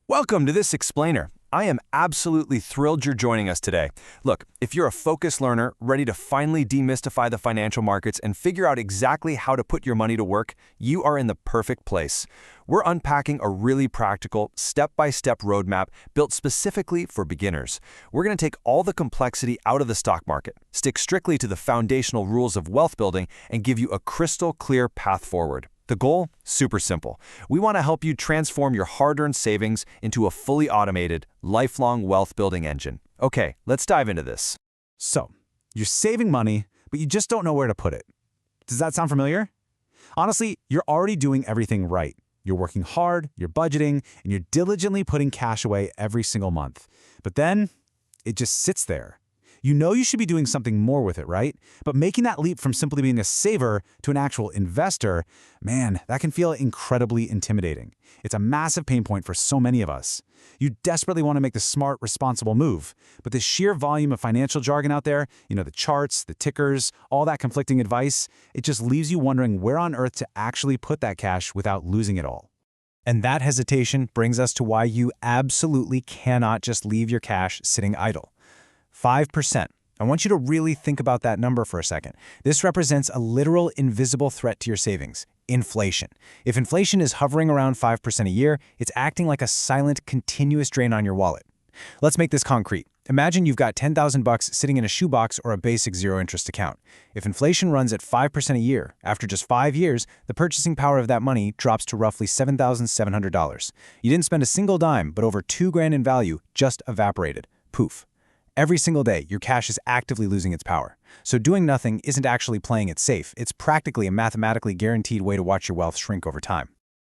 Welcome to this explainer. I am absolutely thrilled you're joining us today. Look, if you're a focused learner ready to finally demystify the financial markets and figure out exactly how to put your money to work, you are in the perfect place. We're unpacking a really practical, step-by-step roadmap built specifically for beginners. We're going to take all the complexity out of the stock market, stick strictly to the foundational rules of wealth building, and give you a crystal clear path forward. The goal? Super simple. We want to help you transform your hard-earned savings into a fully automated, lifelong wealth-building engine. Okay, let's dive into this. So, you're saving money, but you just don't know where to put it. Does that sound familiar? Honestly, you're already doing everything right. You're working hard, you're budgeting, and you're diligently putting cash away every single month. But then, it just sits there. You know you should be doing something more with it, right? But making that leap from simply being a saver to an actual investor, man, that can feel incredibly intimidating. It's a massive pain point for so many of us. You desperately want to make the smart, responsible move, but the sheer volume of financial jargon out there, the charts, the tickers, all that conflicting advice, it just leaves you wondering where on earth to actually put that cash without losing it all. And that hesitation brings us to why you absolutely cannot just leave your cash sitting idle. 5%. I want you to really think about that number for a second. This represents a literal invisible threat to your savings: inflation. If inflation is hovering around 5% a year, it's acting like a silent, continuous drain on your wallet. Let's make this concrete. Imagine you've got $10,000 sitting in a shoebox or a basic zero-interest account. If inflation runs at 5% a year, after just 5 years, the purchasing power of that money drops to roughly $7,700. You didn't spend a single dime, but over $2,000 in value just evaporated. Poof. Every single day, your cash is actively losing its power. So doing nothing isn't actually playing it safe. It's practically a mathematically guaranteed way to watch your wealth shrink over time.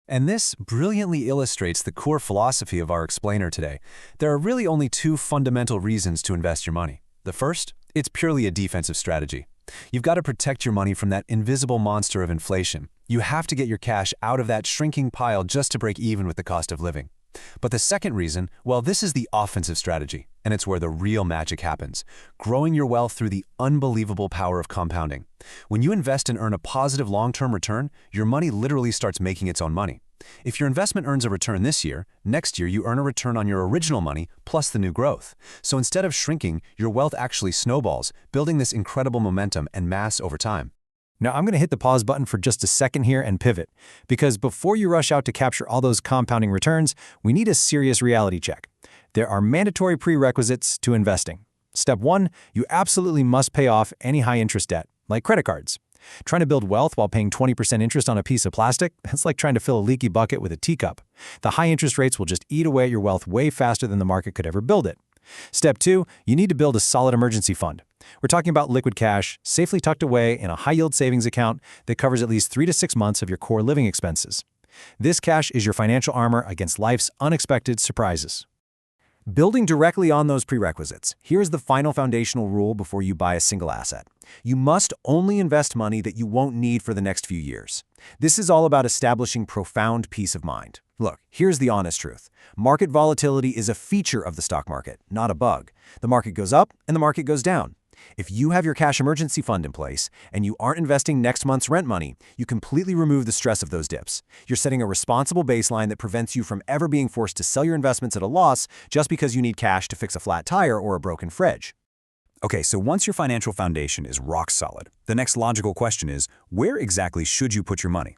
And this brilliantly illustrates the core philosophy of our explainer today. There are really only two fundamental reasons to invest your money. The first, it's purely a defensive strategy. You've got to protect your money from that invisible monster of inflation. You have to get your cash out of that shrinking pile just to break even with the cost of living. But the second reason, well, this is the offensive strategy, and it's where the real magic happens, growing your wealth through the unbelievable power of compounding. When you invest and earn a positive long-term return, your money literally starts making its own money. If your investment earns a return this year, next year you earn a return on your original money plus the new growth. So instead of shrinking, your wealth actually snowballs, building this incredible momentum and mass over time. Now, I'm going to hit the pause button for just a second here and pivot, because before you rush out to capture all those compounding returns, we need a serious reality check. There are mandatory prerequisites to investing. Step 1, you absolutely must pay off any high-interest debt, like credit cards. Trying to build wealth while paying 20% interest on a piece of plastic? That's like trying to fill a leaky bucket with a teacup. The high interest rates will just eat away at your wealth way faster than the market could ever build it. Step 2, you need to build a solid emergency fund. We're talking about liquid cash, safely tucked away in a high-yield savings account that covers at least 3 to 6 months of your core living expenses. This cash is your financial armor against life's unexpected surprises. Building directly on those prerequisites, here's the final foundational rule before you buy a single asset. You must only invest money that you won't need for the next few years. This is all about establishing profound peace of mind. Look, here's the honest truth. Market volatility is a feature of the stock market, not a bug. The market goes up and the market goes down. If you have your cash emergency fund in place and you aren't investing next month's rent money, you completely remove the stress of those dips. You're setting a responsible baseline that prevents you from ever being forced to sell your investments at a loss just because you need cash to fix a flat tire or a broken fridge. Okay, so once your financial foundation is rock solid, the next logical question is, where exactly should you put your money?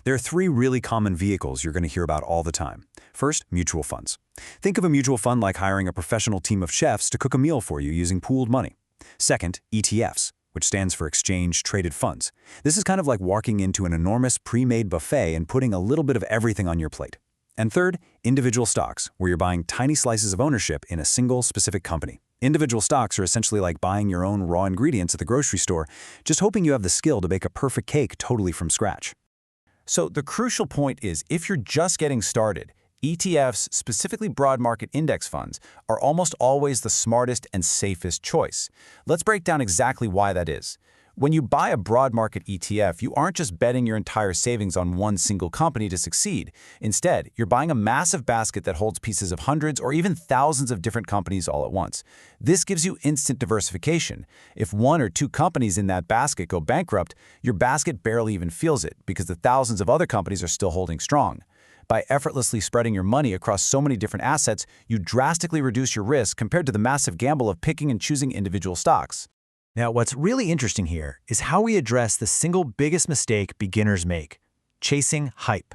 There are 3 really common vehicles you're going to hear about all the time. First, mutual funds. Think of a mutual fund like hiring a professional team of chefs to cook a meal for you using pooled money. Second, ETFs, which stands for exchange-traded funds. This is kind of like walking into an enormous pre-made buffet and putting a little bit of everything on your plate. And third, individual stocks, where you're buying tiny slices of ownership in a single specific company. Individual stocks are essentially like buying your own raw ingredients at the grocery store, just hoping you have the skill to bake a perfect cake totally from scratch. So the crucial point is, if you're just getting started, ETFs, specifically broad market index funds, are almost always the smartest and safest choice. Let's break down exactly why that is. When you buy a broad market ETF, you aren't just betting your entire savings on one single company to succeed. Instead, you're buying a massive basket that holds pieces of hundreds or even thousands of different companies all at once. This gives you instant diversification. If 1 or 2 companies in that basket go bankrupt, your basket barely even feels it because the thousands of other companies are still holding strong. By effortlessly spreading your money across so many different assets, you drastically reduce your risk compared to the massive gamble of picking and choosing individual stocks. Now, what's really interesting here is how we address the single biggest mistake beginners make: chasing hype.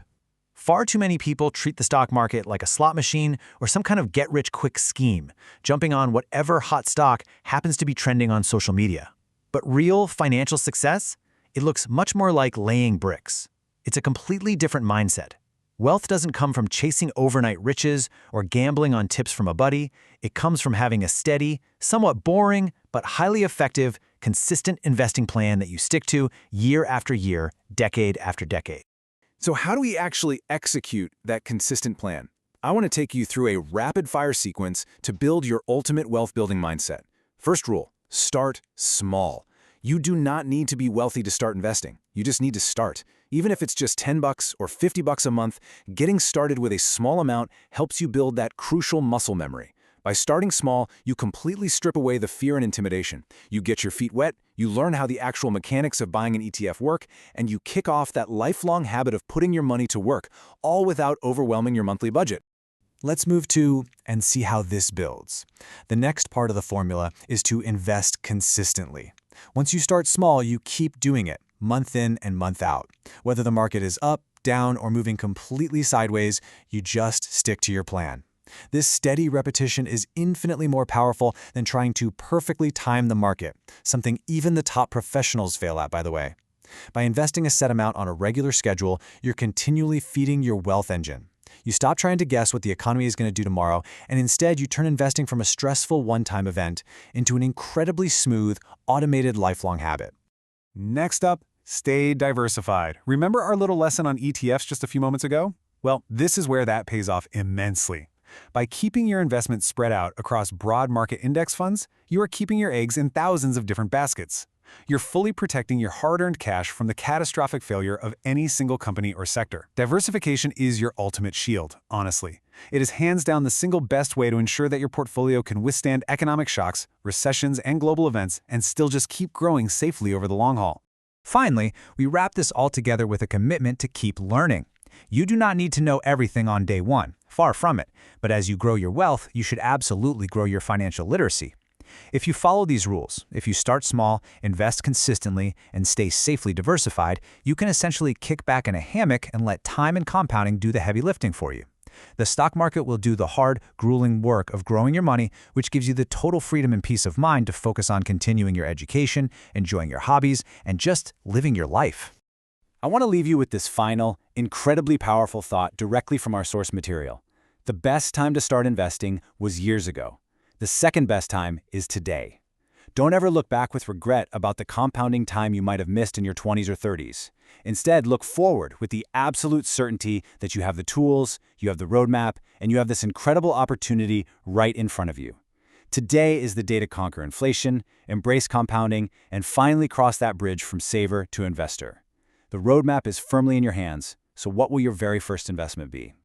Far too many people treat the stock market like a slot machine or some kind of get-rich-quick scheme, jumping on whatever hot stock happens to be trending on social media. But real financial success? It looks much more like laying bricks. It's a completely different mindset. Wealth doesn't come from chasing overnight riches or gambling on tips from a buddy. It comes from having a steady, somewhat boring, but highly effective, consistent investing plan that you stick to year after year, decade after decade. So how do we actually execute that consistent plan? I want to take you through a rapid-fire sequence to build your ultimate wealth-building mindset. First rule, start small. You do not need to be wealthy to start investing. You just need to start. Even if it's just $10 or $50 a month, getting started with a small amount helps you build that crucial muscle memory. By starting small, you completely strip away the fear and intimidation. You get your feet wet, you learn how the actual mechanics of buying an ETF work, and you kick off that lifelong habit of putting your money to work, all without overwhelming your monthly budget. Let's move to and see how this builds. The next part of the formula is to invest consistently. Once you start small, you keep doing it, month in and month out. Whether the market is up, down, or moving completely sideways, you just stick to your plan. This steady repetition is infinitely more powerful than trying to perfectly time the market, something even the top professionals fail at, by the way. By investing a set amount on a regular schedule, you're continually feeding your wealth engine. You stop trying to guess what the economy is going to do tomorrow, and instead you turn investing from a stressful one-time event into an incredibly smooth, automated lifelong habit. Next up, stay diversified. Remember our little lesson on ETFs just a few moments ago? Well, this is where that pays off immensely. By keeping your investments spread out across broad market index funds, you are keeping your eggs in thousands of different baskets. You're fully protecting your hard-earned cash from the catastrophic failure of any single company or sector. Diversification is your ultimate shield, honestly. It is hands down the single best way to ensure that your portfolio can withstand economic shocks, recessions, and global events and still just keep growing safely over the long haul. Finally, we wrap this all together with a commitment to keep learning. You do not need to know everything on day one, far from it, but as you grow your wealth, you should absolutely grow your financial literacy. If you follow these rules, if you start small, invest consistently, and stay safely diversified, you can essentially kick back in a hammock and let time and compounding do the heavy lifting for you. The stock market will do the hard, grueling work of growing your money, which gives you the total freedom and peace of mind to focus on continuing your education, enjoying your hobbies, and just living your life. I want to leave you with this final, incredibly powerful thought directly from our source material. The best time to start investing was years ago. The second best time is today. Don't ever look back with regret about the compounding time you might have missed in your 20s or 30s. Instead, look forward with the absolute certainty that you have the tools, you have the roadmap, and you have this incredible opportunity right in front of you. Today is the day to conquer inflation, embrace compounding, and finally cross that bridge from saver to investor. The roadmap is firmly in your hands, so what will your very first investment be?